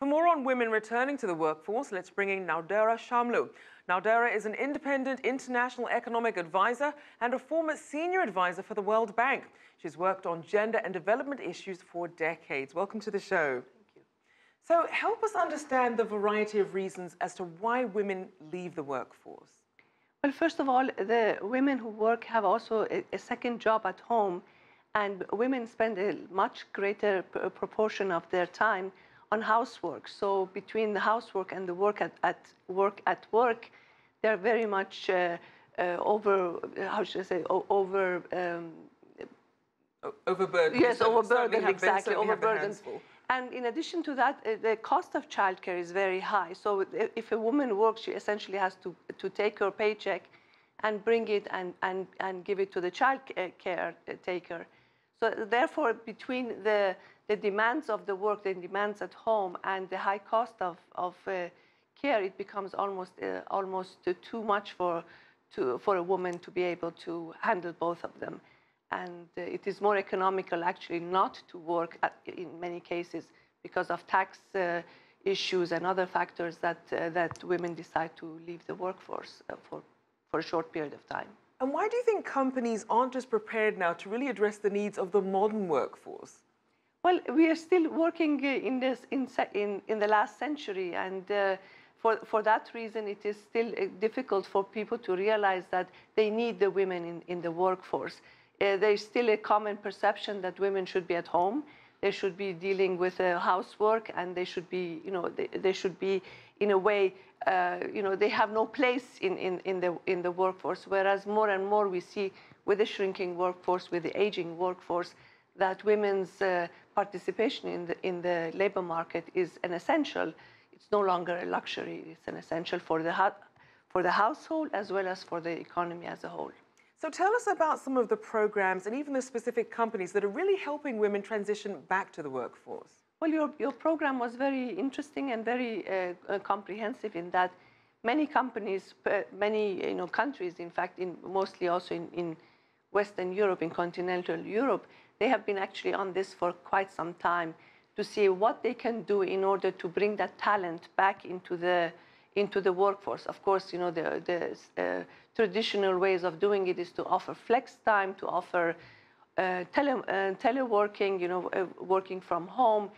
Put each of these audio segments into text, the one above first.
For more on women returning to the workforce, let's bring in Nadereh Chamlou. Nadereh is an independent international economic advisor and a former senior advisor for the World Bank. She's worked on gender and development issues for decades. Welcome to the show. Thank you. So help us understand the variety of reasons as to why women leave the workforce. Well, first of all, the women who work have also a second job at home, and women spend a much greater proportion of their time on housework. So between the housework and the work at work, they're very much Overburdened. Yes, overburdened, exactly, overburdened. Full. And in addition to that, the cost of childcare is very high. So if a woman works, she essentially has to take her paycheck and bring it and give it to the child caretaker. So therefore, between the demands of the work, the demands at home, and the high cost of care, it becomes almost too much for a woman to be able to handle both of them. And it is more economical actually not to work in many cases because of tax issues and other factors that women decide to leave the workforce for a short period of time. And why do you think companies aren't just prepared now to really address the needs of the modern workforce? Well, we are still working in the last century, and for that reason, it is still difficult for people to realize that they need the women in the workforce. There's still a common perception that women should be at home. They should be dealing with housework, and they should be, they should be in a way, they have no place in the workforce. Whereas more and more we see with the shrinking workforce, with the aging workforce, that women's participation in the labor market is an essential. It's no longer a luxury. It's an essential for the household as well as for the economy as a whole. So tell us about some of the programs and even the specific companies that are really helping women transition back to the workforce. Well, your program was very interesting and very comprehensive in that many companies, many countries, in fact, mostly also in Western Europe, in continental Europe, they have been actually on this for quite some time to see what they can do in order to bring that talent back into the workforce. Of course, the traditional ways of doing it is to offer flex time, to offer teleworking, working from home,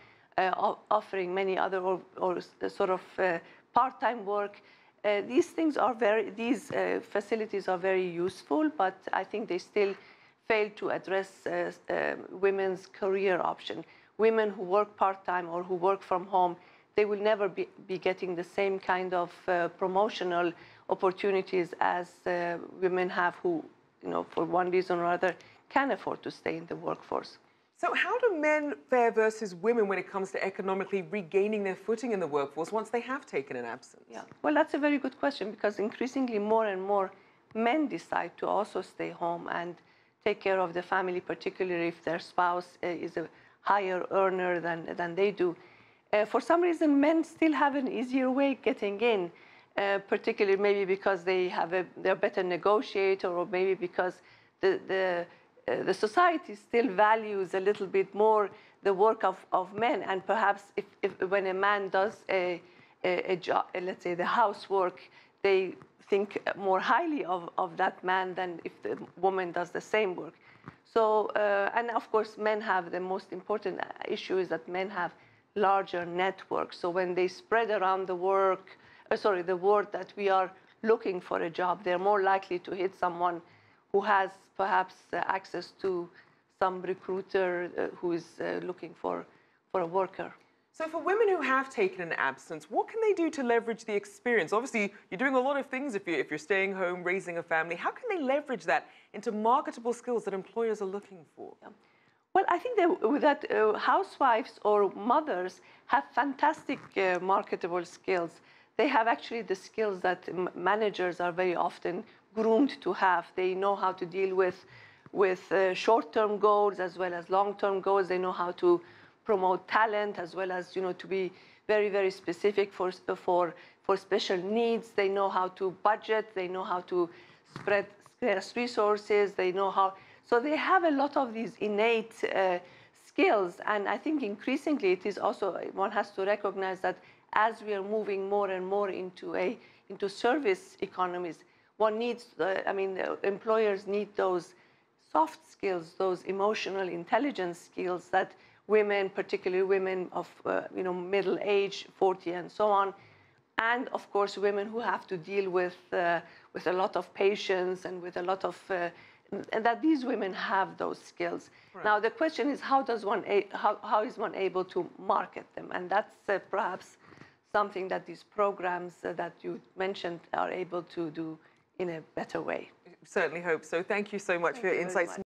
offering many other or sort of part-time work. These facilities are very useful, but I think they still fail to address women's career option. Women who work part-time or who work from home, they will never be getting the same kind of promotional opportunities as women have who, for one reason or other, can afford to stay in the workforce. So how do men fare versus women when it comes to economically regaining their footing in the workforce once they have taken an absence? Yeah, well, that's a very good question, because increasingly more and more men decide to also stay home and take care of the family, particularly if their spouse is a higher earner than they do. For some reason, men still have an easier way getting in, particularly maybe because they're a better negotiator, or maybe because the society still values a little bit more the work of men. And perhaps when a man does a job, let's say the housework, they think more highly of that man than if the woman does the same work. So, and of course, men have the most important issue is that men have larger networks. So when they spread around the word that we are looking for a job, they're more likely to hit someone who has perhaps access to some recruiter who is looking for a worker. So for women who have taken an absence, what can they do to leverage the experience? Obviously, you're doing a lot of things if you're staying home, raising a family. How can they leverage that into marketable skills that employers are looking for? Yeah. Well, I think that housewives or mothers have fantastic marketable skills. They have actually the skills that managers are very often groomed to have. They know how to deal with short-term goals as well as long-term goals. They know how to promote talent as well as to be very, very specific for special needs. They know how to budget. They know how to spread scarce resources. They know how. So they have a lot of these innate skills. And I think increasingly it is also, one has to recognize that as we are moving more and more into service economies, one needs, employers need those soft skills, those emotional intelligence skills that women, particularly women of middle age, 40 and so on, and of course women who have to deal with a lot of patience and with a lot of and that these women have those skills. Right. Now the question is, how is one able to market them? And that's perhaps something that these programs that you mentioned are able to do in a better way. Certainly hope so. Thank you so much for your insights.